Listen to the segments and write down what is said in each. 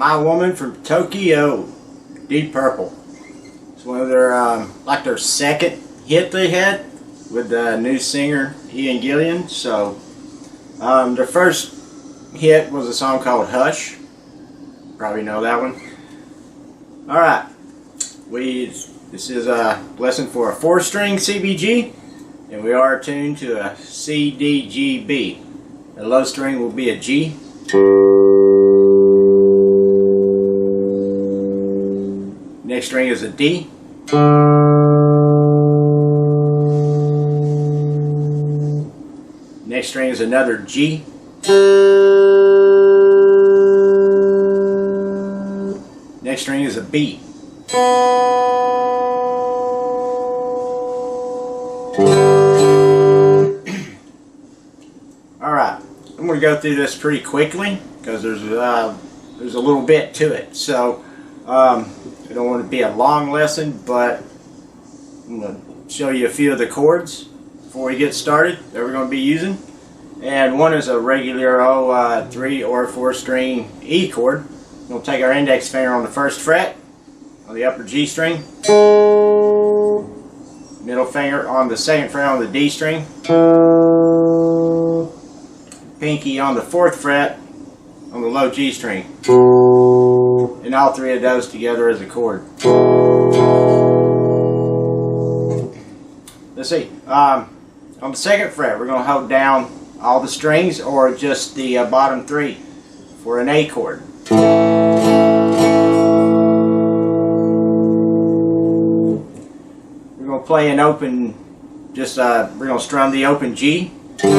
My Woman from Tokyo, Deep Purple. It's one of their, like their second hit they had with the new singer Ian Gillan. So, their first hit was a song called Hush. Probably know that one. Alright, this is a lesson for a 4-string CBG, and we are tuned to a C, D, G, B. The low string will be a G. Next string is a D. Next string is another G. Next string is a B. Alright, I'm going to go through this pretty quickly because there's a little bit to it. So, I don't want to be a long lesson, but I'm going to show you a few of the chords before we get started that we're going to be using. And one is a regular 3 or 4 string E chord. We'll take our index finger on the 1st fret on the upper G string, middle finger on the 2nd fret on the D string, pinky on the 4th fret on the low G string, and all 3 of those together as a chord. Let's see. On the 2nd fret, we're going to hold down all the strings or just the bottom 3 for an A chord. We're going to play an open, we're going to strum the open G. And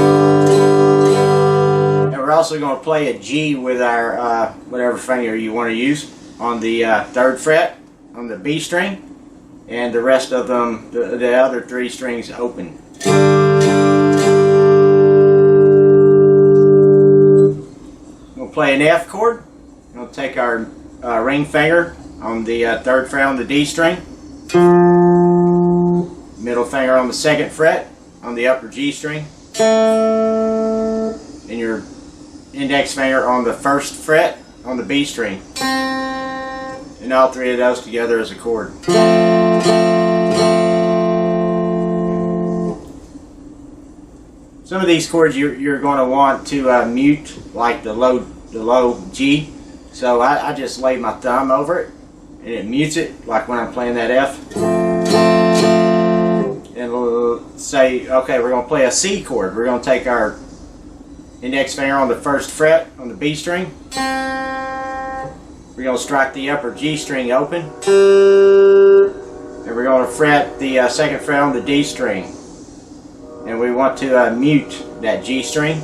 we're also going to play a G with our whatever finger you want to use on the 3rd fret on the B string, and the rest of them, the other 3 strings open. We'll play an F chord. We'll take our ring finger on the 3rd fret on the D string, middle finger on the 2nd fret on the upper G string, and your index finger on the 1st fret on the B string, and all 3 of those together as a chord. Some of these chords you're going to want to mute, like the low G. So I just lay my thumb over it and it mutes it, like when I'm playing that F. And we'll say, okay, we're going to play a C chord. We're going to take our index finger on the 1st fret on the B string. We're going to strike the upper G string open. And we're going to fret the 2nd fret on the D string. And we want to mute that G string.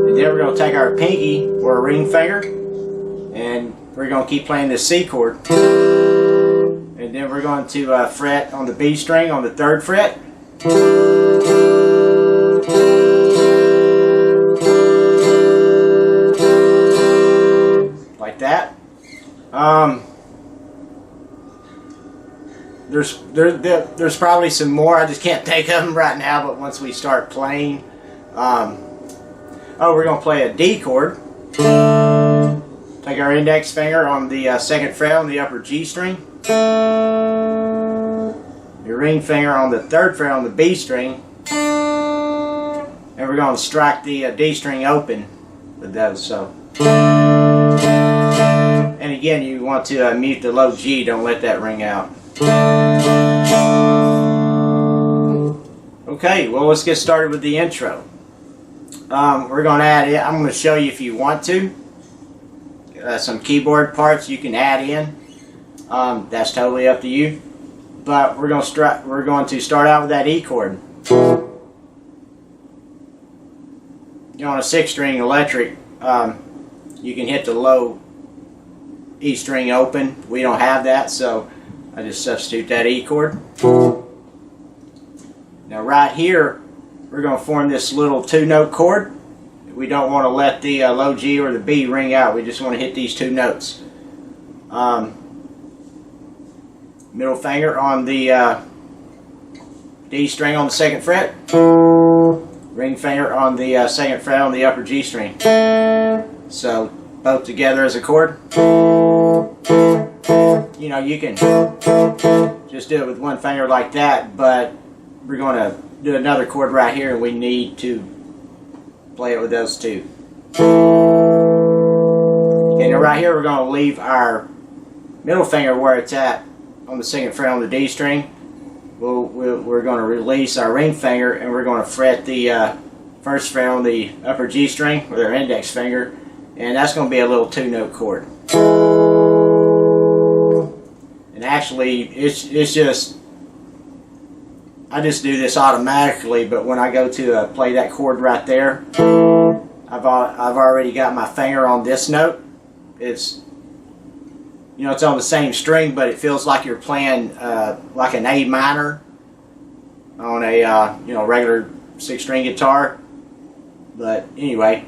And then we're going to take our pinky or a ring finger and we're going to keep playing this C chord. And then we're going to fret on the B string on the 3rd fret. Like that. There's probably some more. I just can't think of them right now, but once we start playing, we're going to play a D chord. Take our index finger on the 2nd fret on the upper G string, your ring finger on the 3rd fret on the B string, and we're going to strike the D string open with those. So, and again, you want to mute the low G, don't let that ring out. Okay, well, let's get started with the intro. We're going to add in, I'm going to show you if you want to, some keyboard parts you can add in. That's totally up to you. But we're going to start out with that E chord. You know, on a 6-string electric, you can hit the low E string open. We don't have that, so I just substitute that E chord. Now right here, we're going to form this little 2-note chord. We don't want to let the low G or the B ring out. We just want to hit these 2 notes. Middle finger on the D string on the 2nd fret. Ring finger on the 2nd fret on the upper G string. So both together as a chord. You know, you can just do it with one finger like that, but we're going to do another chord right here, and we need to play it with those 2. Okay, now right here we're going to leave our middle finger where it's at on the 2nd fret on the D string. We're going to release our ring finger, and we're going to fret the 1st fret on the upper G string with our index finger, and that's going to be a little 2-note chord. And actually, it's just, I just do this automatically, but when I go to play that chord right there, I've already got my finger on this note. It's, you know, it's on the same string, but it feels like you're playing like an A minor on a you know, regular 6-string guitar. But anyway,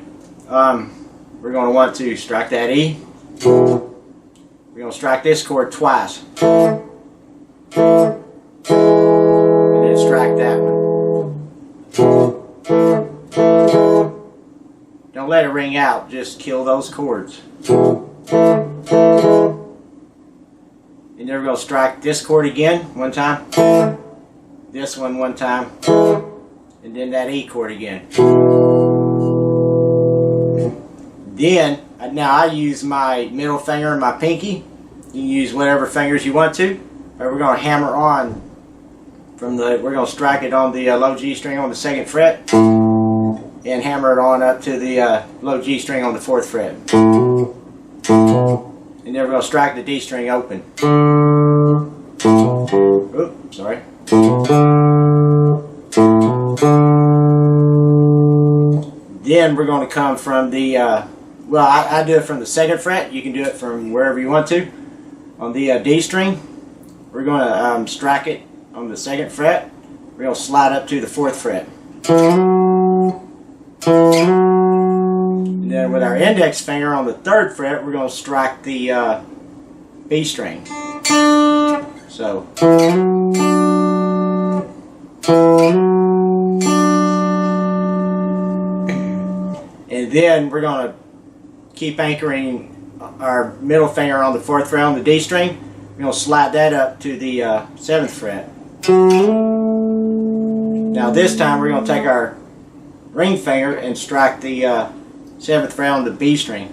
we're going to want to strike that E. We're going to strike this chord twice. Strike that one. Don't let it ring out, just kill those chords. And then we're going to strike this chord again one time, this one time, and then that E chord again. Then, now I use my middle finger and my pinky. You can use whatever fingers you want to, but we're going to hammer on from the, we're going to strike it on the low G string on the 2nd fret and hammer it on up to the low G string on the 4th fret. And then we're going to strike the D string open. Oops, sorry. Then we're going to come from the, well, I do it from the 2nd fret. You can do it from wherever you want to. On the D string, we're going to strike it on the 2nd fret. We're going to slide up to the 4th fret. And then with our index finger on the 3rd fret, we're going to strike the B string. So. And then we're going to keep anchoring our middle finger on the 4th fret on the D string. We're going to slide that up to the 7th fret. Now this time we're going to take our ring finger and strike the 7th fret on the B string.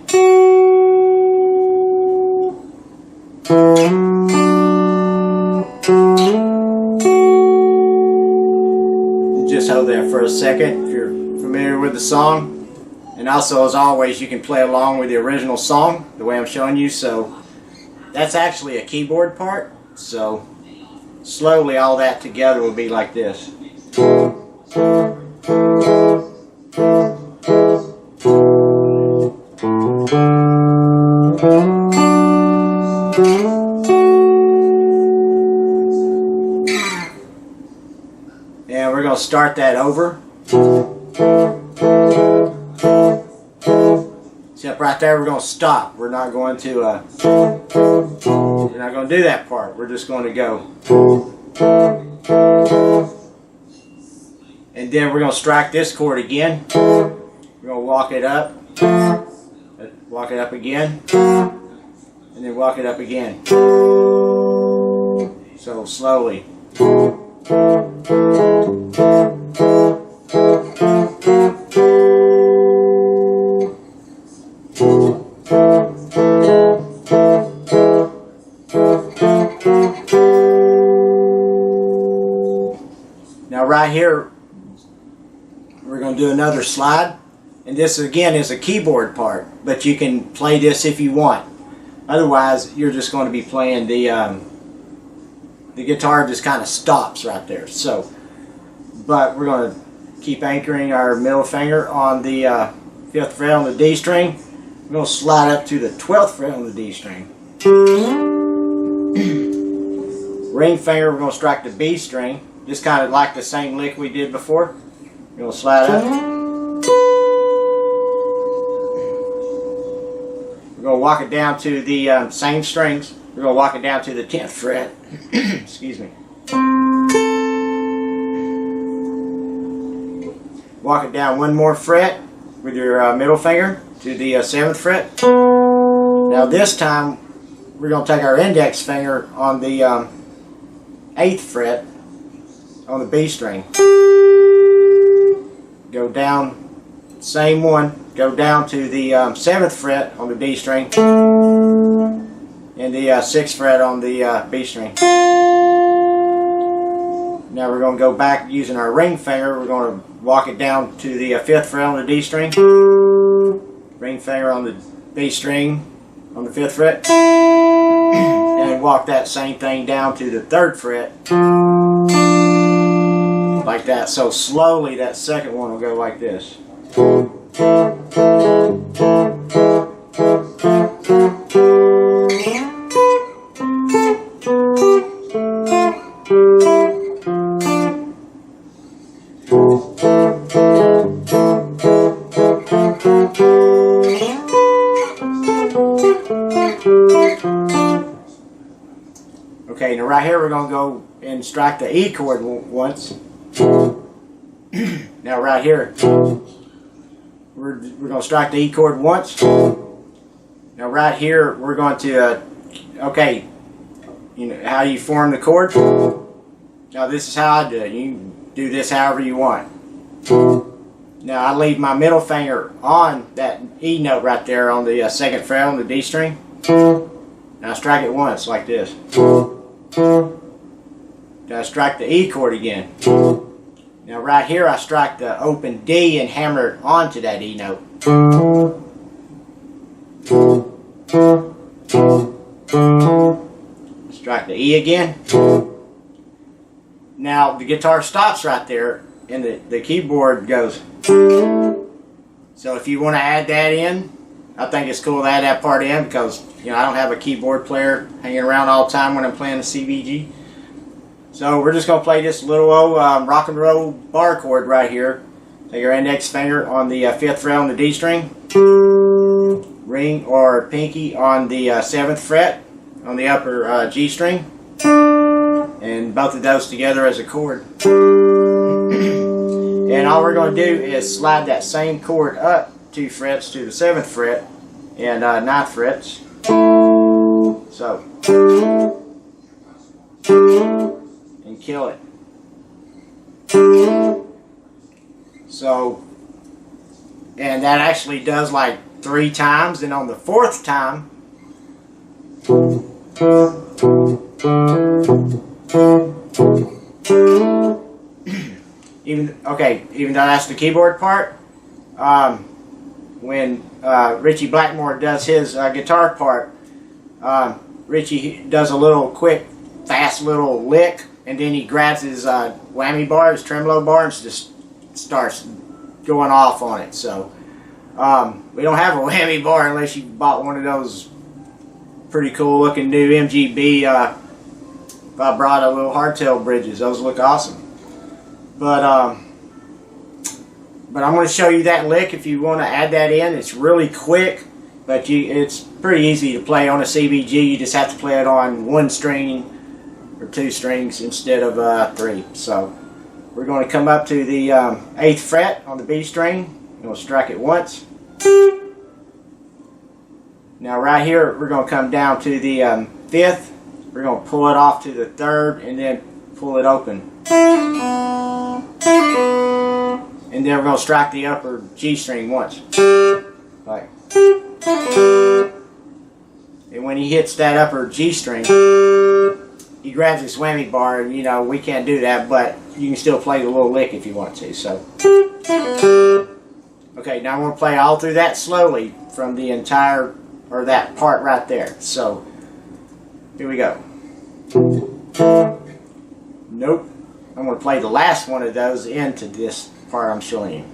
Just hold that for a second if you're familiar with the song. And also, as always, you can play along with the original song the way I'm showing you. So that's actually a keyboard part. So slowly all that together will be like this. And we're going to start that over. Except right there we're going to stop. We're not going to do that part. We're just going to go. And then we're going to strike this chord again. We're going to walk it up again, and then walk it up again. So slowly. Now right here, we're going to do another slide, and this again is a keyboard part, but you can play this if you want. Otherwise, you're just going to be playing the guitar just kind of stops right there. So, but we're going to keep anchoring our middle finger on the 5th fret on the D string. We're going to slide up to the 12th fret on the D string. Ring finger, we're going to strike the B string, just kind of like the same lick we did before. We're going to slide up. We're going to walk it down to the same strings. We're going to walk it down to the 10th fret. Excuse me. Walk it down one more fret with your middle finger to the 7th fret. Now this time we're going to take our index finger on the 8th fret on the B string. Go down, same one, go down to the 7th fret on the D string and the 6th fret on the B string. Now we're going to go back using our ring finger. We're going to walk it down to the 5th fret on the D string, ring finger on the B string on the 5th fret, and walk that same thing down to the 3rd fret, like that. So slowly that second one will go like this. Okay, now right here we're going to go and strike the E chord once. Now right here, we're going to strike the E chord once. Now right here we're going to, okay, you know how you form the chord? Now this is how I do it. You can do this however you want. Now I leave my middle finger on that E note right there on the 2nd fret on the D string. Now I strike it once like this. Now I strike the E chord again. Now right here I strike the open D and hammer it onto that E note. Strike the E again. Now the guitar stops right there and the keyboard goes. So if you want to add that in, I think it's cool to add that part in because, you know, I don't have a keyboard player hanging around all the time when I'm playing the CBG. So we're just going to play this little old rock and roll bar chord right here. Take your index finger on the 5th fret on the D string, ring or pinky on the 7th fret on the upper G string, and both of those together as a chord. And all we're going to do is slide that same chord up 2 frets to the 7th fret and 9th frets. So, and kill it. So, and that actually does like 3 times, and on the 4th time, even though that's the keyboard part, when Richie Blackmore does his guitar part, Richie does a little quick, fast little lick, and then he grabs his whammy bar, his tremolo bar, and just starts going off on it. So we don't have a whammy bar unless you bought one of those pretty cool looking new MGB vibrato little hardtail bridges. Those look awesome. But I'm going to show you that lick if you want to add that in. It's really quick, but it's pretty easy to play on a CBG. You just have to play it on 1 string or 2 strings instead of 3. So we're going to come up to the 8th fret on the B string. We'll strike it once. Now right here we're going to come down to the 5th. We're going to pull it off to the 3rd and then pull it open. And then we're going to strike the upper G string once. Like. And when he hits that upper G string, he grabs his whammy bar, and you know, we can't do that, but you can still play the little lick if you want to. So, okay, now I'm going to play all through that slowly from the entire, or that part right there. So, here we go. Nope. I'm going to play the last one of those into this part I'm showing you.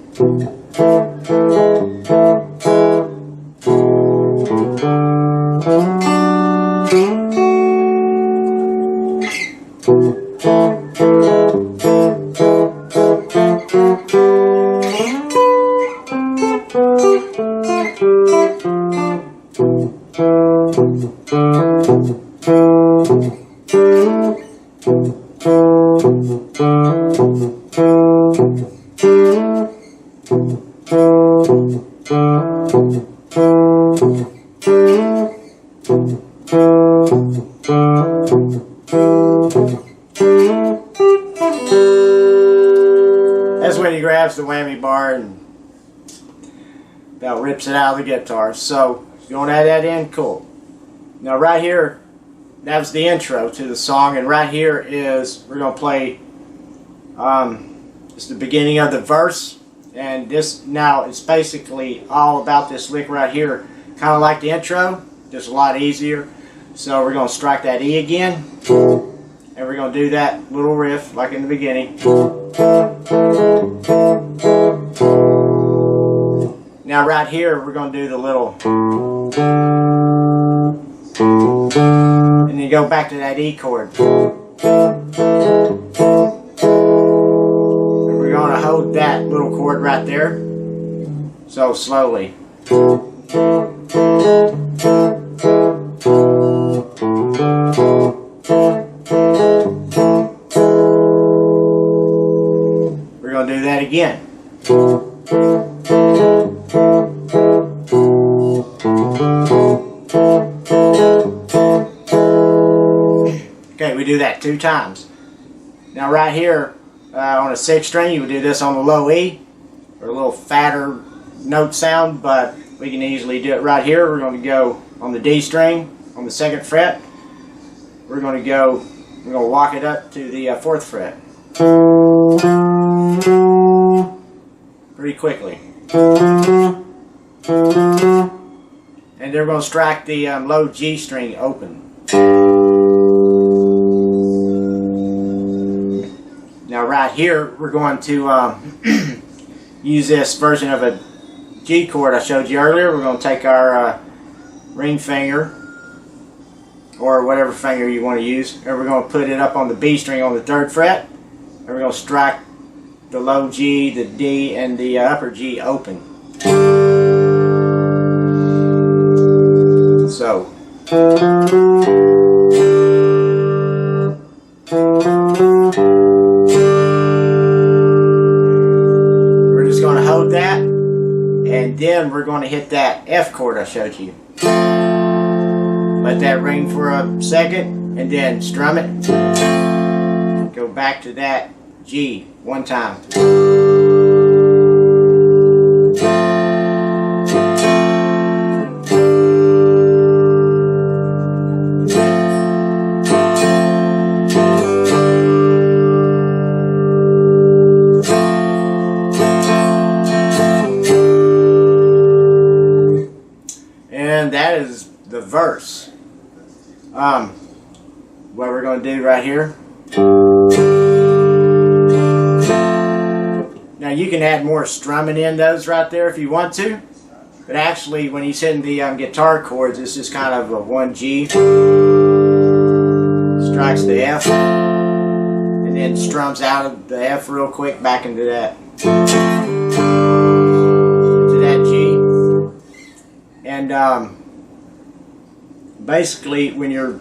That's when he grabs the whammy bar and about rips it out of the guitar. So, if you want to add that in, cool. Now right here, that was the intro to the song, and right here is, we're going to play, it's the beginning of the verse, and this now is basically all about this lick right here, kind of like the intro, just a lot easier. So we're going to strike that E again, and we're going to do that little riff like in the beginning. Now right here we're going to do the little, and then go back to that E chord. And we're going to hold that little chord right there. So slowly. We're going to do that again. Okay, we do that 2 times. Now right here, on a 6th string, you would do this on the low E, or a little fatter note sound, but we can easily do it right here. We're going to go on the D string, on the 2nd fret. We're going to walk it up to the 4th fret. Pretty quickly. And they're going to strike the low G string open. Now right here, we're going to use this version of a G chord I showed you earlier. We're going to take our ring finger, or whatever finger you want to use, and we're going to put it up on the B string on the 3rd fret, and we're going to strike the low G, the D, and the upper G open. So. We're just going to hold that, and then we're going to hit that F chord I showed you. Let that ring for a second, and then strum it. Go back to that G 1 time. And that is the verse. What we're going to do right here. Now you can add more strumming in those right there if you want to, but actually when he's hitting the guitar chords, it's just kind of a 1 G, strikes the F, and then strums out of the F real quick back into that G. And basically when you're,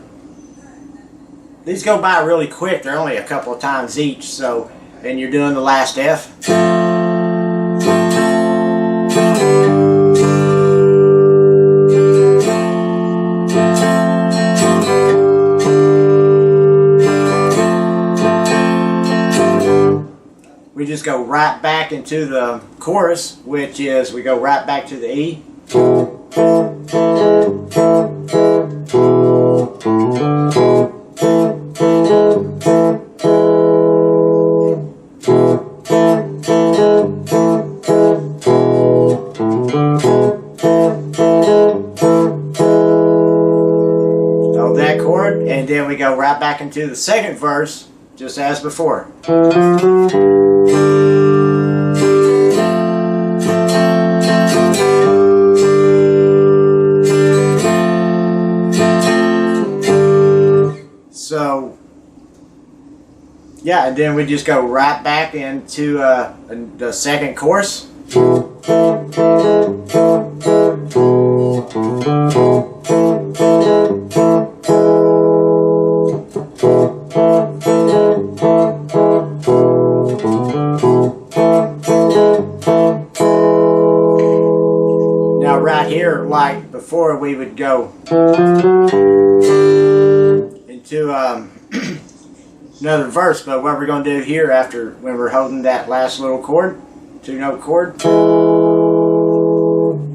these go by really quick, they're only a couple of times each, so, and you're doing the last F. just go right back into the chorus, which is we go right back to the E. Hold that chord, and then we go right back into the second verse, just as before. So, yeah, and then we just go right back into the second chorus. Now right here, like before, we would go into another verse, but what we're going to do here after, when we're holding that last little chord, 2-note chord,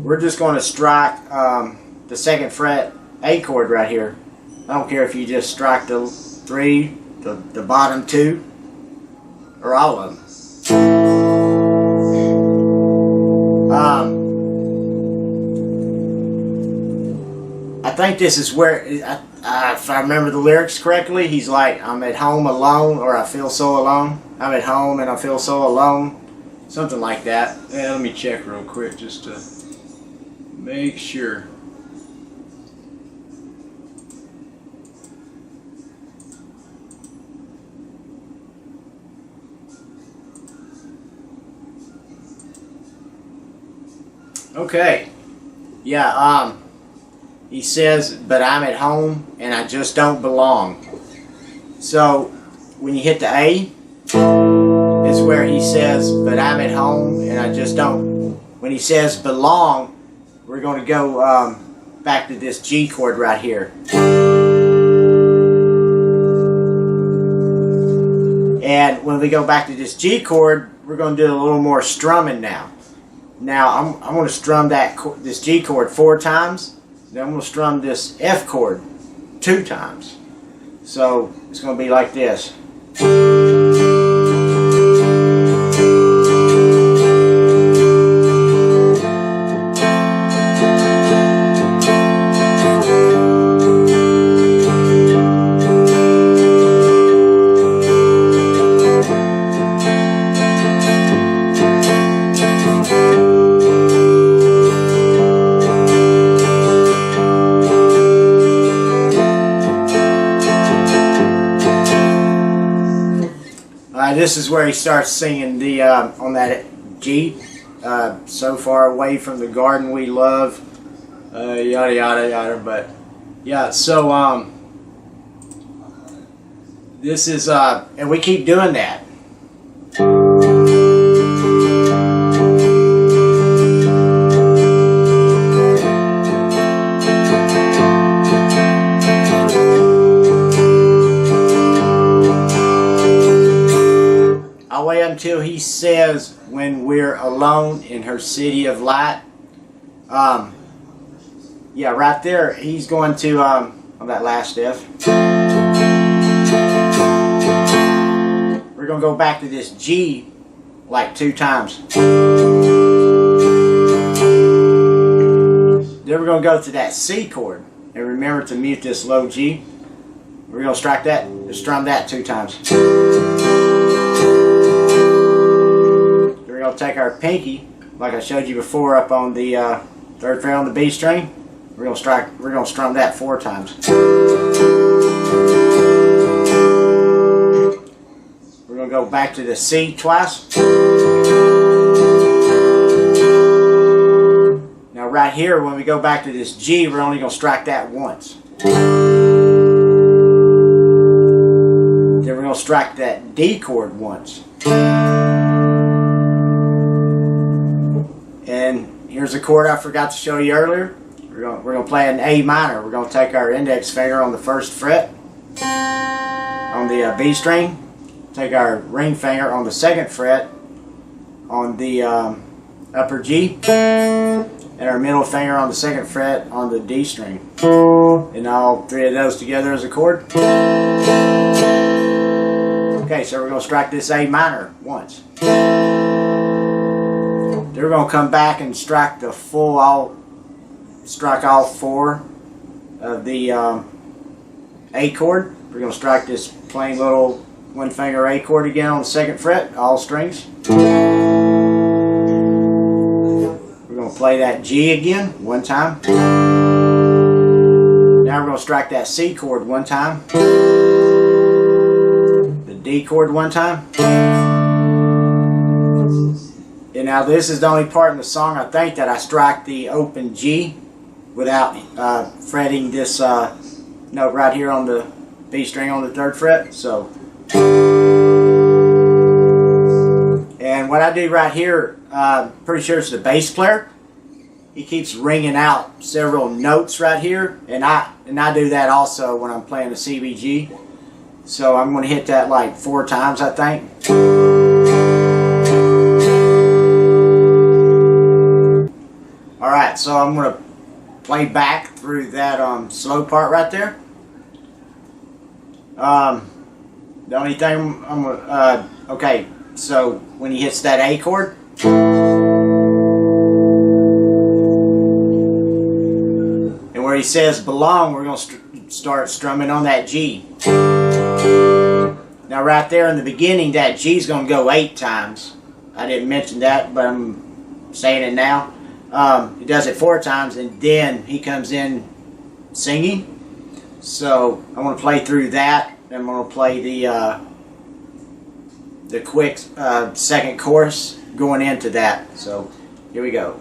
we're just going to strike the 2nd fret A chord right here. I don't care if you just strike the 3, the bottom 2, or all of them. I think this is where, if I remember the lyrics correctly, he's like, I'm at home alone, or I feel so alone. I'm at home and I feel so alone. Something like that. Yeah, let me check real quick just to make sure. Okay. Yeah, he says, but I'm at home and I just don't belong. So when you hit the A, is where he says, but I'm at home and I just don't. When he says belong, we're going to go back to this G chord right here. And when we go back to this G chord, we're going to do a little more strumming now. Now I'm going to strum this G chord 4 times. Then I'm going to strum this F chord 2 times. So it's going to be like this. This is where he starts singing the on that G, so far away from the garden we love, yada yada yada. But yeah, so this is and we keep doing that. Until he says, when we're alone in her city of light. Yeah, right there, he's going to, on that last F. We're going to go back to this G like 2 times. Then we're going to go to that C chord. And remember to mute this low G. We're going to strike that, strum that 2 times. We're going to take our pinky, like I showed you before, up on the 3rd fret on the B string. We're going to strum that 4 times. We're going to go back to the C twice. Now right here, when we go back to this G, we're only going to strike that once. Then we're going to strike that D chord once. And here's a chord I forgot to show you earlier. We're going to play an A minor. We're going to take our index finger on the 1st fret on the B string. Take our ring finger on the 2nd fret on the upper G, and our middle finger on the 2nd fret on the D string, and all 3 of those together as a chord. Okay, so we're going to strike this A minor once. Then we're going to come back and strike the strike all 4 of the A chord. We're going to strike this plain little 1 finger A chord again on the 2nd fret, all strings. We're going to play that G again 1 time. Now we're going to strike that C chord 1 time. The D chord 1 time. And now this is the only part in the song, I think, that I strike the open G without fretting this note right here on the B string on the 3rd fret. So, and what I do right here, pretty sure it's the bass player. He keeps ringing out several notes right here, and I do that also when I'm playing the CBG. So I'm going to hit that like 4 times, I think. Alright, so I'm going to play back through that slow part right there. The only thing I'm going to, okay, so when he hits that A chord, and where he says belong, we're going to start strumming on that G. Now right there in the beginning, that G is going to go 8 times. I didn't mention that, but I'm saying it now. He does it 4 times, and then he comes in singing. So I'm going to play through that. I'm going to play the quick 2nd chorus going into that. So here we go.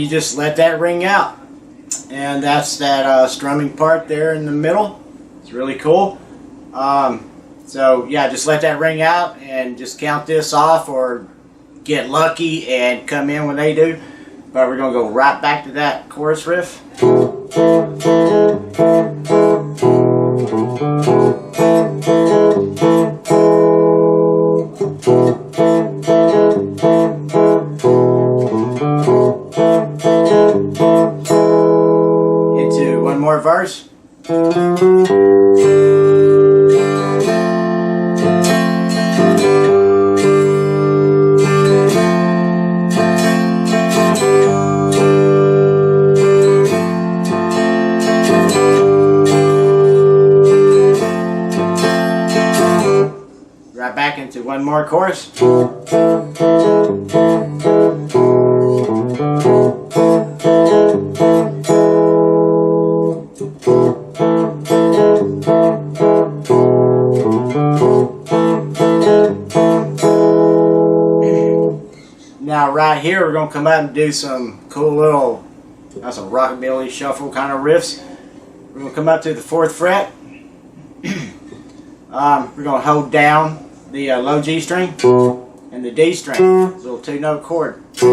Just let that ring out, and that's that strumming part there in the middle. It's really cool. So yeah, just let that ring out and just count this off, or get lucky and come in when they do. But we're gonna go right back to that chorus riff. Into one more verse. Right back into one more chorus. Now right here we're going to come out and do some cool little, some rockabilly shuffle kind of riffs. We're going to come up to the 4th fret. We're going to hold down the low G string and the D string, little 2-note chord. We're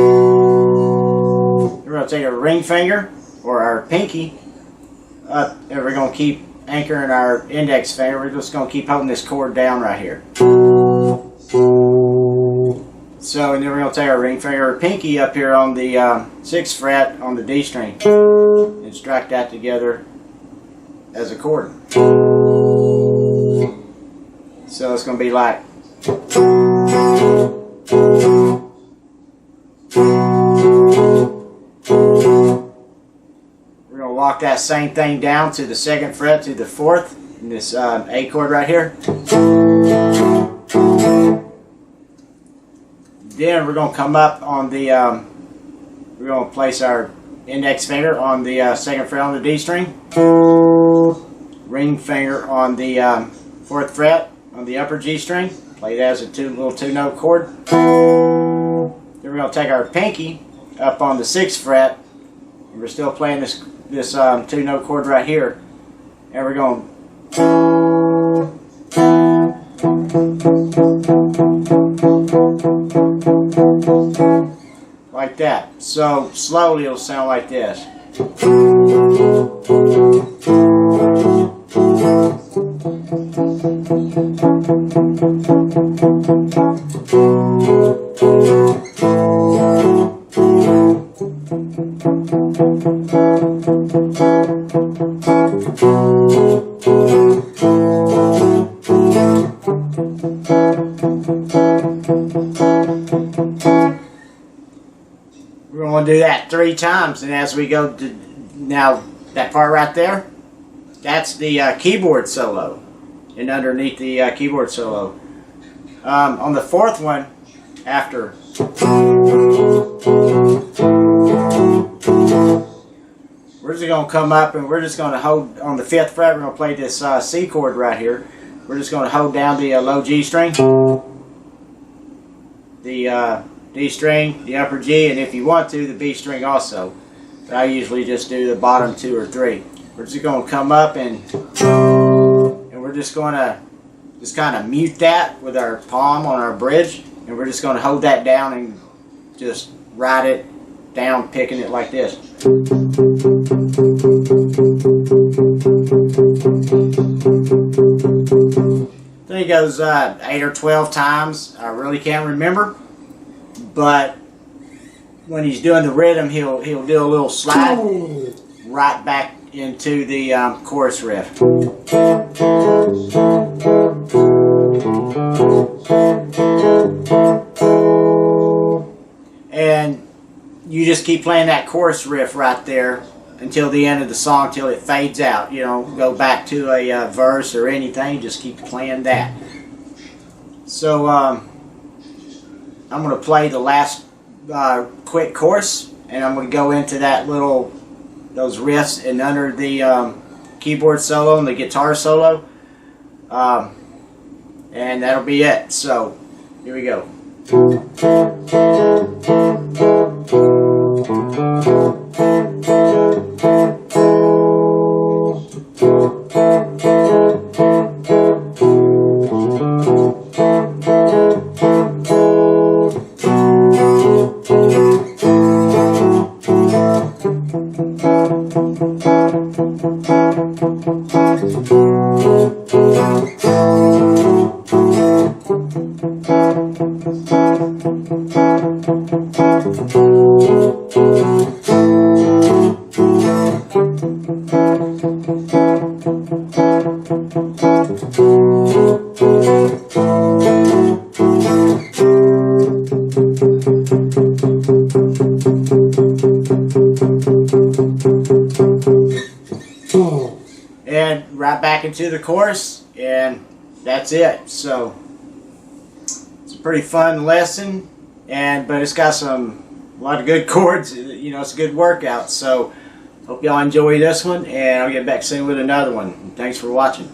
going to take a ring finger or our pinky up, and we're going to keep anchoring our index finger. We're just going to keep holding this chord down right here. So, and then we're going to take our ring finger or pinky up here on the 6th fret on the D string and strike that together as a chord. So it's going to be like. We're going to walk that same thing down to the 2nd fret to the 4th in this A chord right here. Then we're going to come up on the, we're going to place our index finger on the 2nd fret on the D string, ring finger on the 4th fret on the upper G string, play that as a little 2-note chord. Then we're going to take our pinky up on the 6th fret, and we're still playing this 2-note chord right here, and we're going like that. So slowly it'll sound like this. We're going to do that 3 times, and as we go to now, that part right there, that's the keyboard solo, and underneath the keyboard solo. On the 4th one, after, we're just going to come up and we're just going to hold on the 5th fret. We're going to play this C chord right here. We're just going to hold down the low G string, the D string, the upper G, and if you want to, the B string also. But I usually just do the bottom 2 or 3. We're just going to come up and we're just going to kind of mute that with our palm on our bridge, and we're just going to hold that down and just ride it down, picking it like this. I think it goes 8 or 12 times. I really can't remember. But when he's doing the rhythm, he'll do a little slide right back into the chorus riff. And you just keep playing that chorus riff right there until the end of the song, till it fades out. You don't go back to a verse or anything, just keep playing that. So I'm going to play the last quick chorus, and I'm going to go into that those riffs and under the keyboard solo and the guitar solo, and that'll be it. So here we go. And right back into the chorus, and that's it. So it's a pretty fun lesson, but it's got a lot of good chords. You know, it's a good workout. So hope y'all enjoy this one, and I'll get back soon with another one. Thanks for watching.